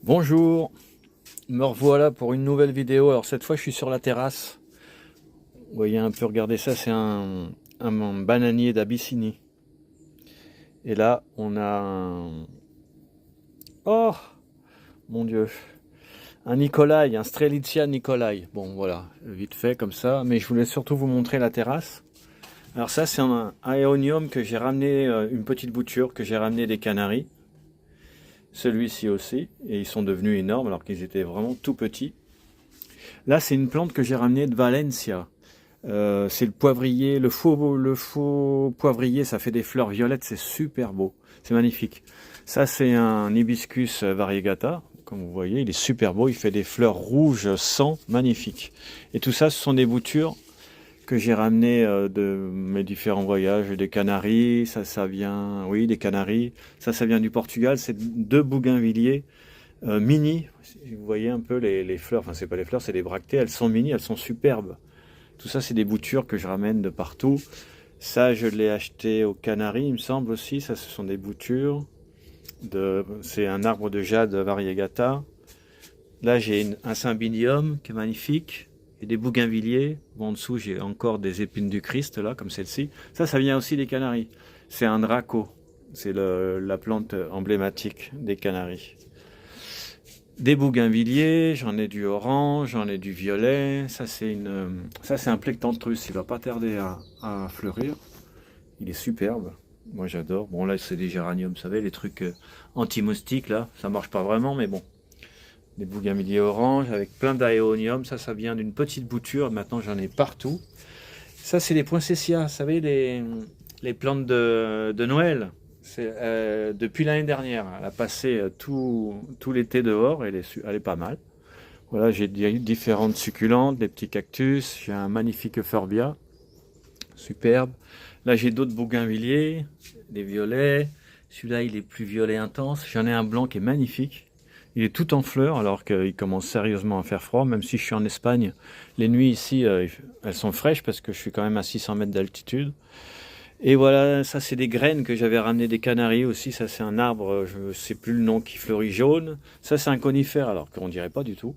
Bonjour, me revoilà pour une nouvelle vidéo. Alors cette fois je suis sur la terrasse. Vous voyez un peu, regardez ça, c'est un bananier d'Abyssinie. Et là on a Oh mon Dieu, un Nikolai, un Strelitzia Nikolai. Bon voilà, vite fait comme ça, mais je voulais surtout vous montrer la terrasse. Alors ça c'est un Aeonium que j'ai ramené, une petite bouture que j'ai ramené des Canaries. Celui-ci aussi, et ils sont devenus énormes alors qu'ils étaient vraiment tout petits. Là, c'est une plante que j'ai ramenée de Valencia. C'est le poivrier, le faux poivrier, ça fait des fleurs violettes, c'est super beau, c'est magnifique. Ça, c'est un hibiscus variegata, comme vous voyez, il est super beau, il fait des fleurs rouges sang, magnifiques. Et tout ça, ce sont des boutures que j'ai ramenées de mes différents voyages, des Canaries, ça vient, oui, des Canaries, ça vient du Portugal, c'est deux bougainvilliers mini. Vous voyez un peu les fleurs, enfin c'est pas les fleurs, c'est des bractées, elles sont mini, elles sont superbes. Tout ça c'est des boutures que je ramène de partout. Ça je l'ai acheté aux Canaries il me semble aussi, ça ce sont des boutures. C'est un arbre de jade variegata. Là j'ai un cymbidium qui est magnifique. Et des bougainvilliers. Bon, en dessous j'ai encore des épines du Christ là, comme celle-ci. Ça vient aussi des Canaries. C'est un draco. C'est la plante emblématique des Canaries. Des bougainvilliers, j'en ai du orange, j'en ai du violet. Ça c'est un plectantrus, il va pas tarder à fleurir. Il est superbe. Moi j'adore. Bon là c'est des géraniums, vous savez, les trucs anti-moustiques là, ça marche pas vraiment, mais bon. Des bougainvilliers orange avec plein d'aéonium, ça vient d'une petite bouture. Maintenant j'en ai partout. Ça c'est les poinsettias, vous savez, les plantes de Noël. Depuis l'année dernière, elle a passé tout l'été dehors, elle est pas mal. Voilà, j'ai différentes succulentes, des petits cactus, j'ai un magnifique euphorbia, superbe. Là j'ai d'autres bougainvilliers, des violets. Celui-là il est plus violet intense. J'en ai un blanc qui est magnifique. Il est tout en fleurs alors qu'il commence sérieusement à faire froid, même si je suis en Espagne. Les nuits ici, elles sont fraîches parce que je suis quand même à 600 mètres d'altitude. Et voilà, ça c'est des graines que j'avais ramenées des Canaries aussi. Ça c'est un arbre, je ne sais plus le nom, qui fleurit jaune. Ça c'est un conifère alors qu'on dirait pas du tout.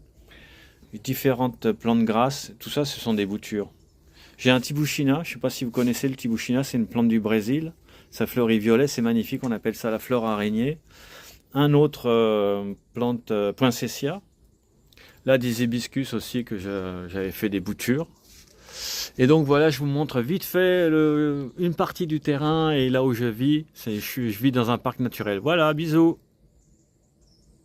Différentes plantes grasses, tout ça ce sont des boutures. J'ai un tibouchina, je ne sais pas si vous connaissez le tibouchina, c'est une plante du Brésil. Ça fleurit violet, c'est magnifique, on appelle ça la fleur araignée. Un autre plante poinsettia. Là des hibiscus aussi que j'avais fait des boutures. Et donc voilà, je vous montre vite fait une partie du terrain et là où je vis. Je vis dans un parc naturel. Voilà, bisous.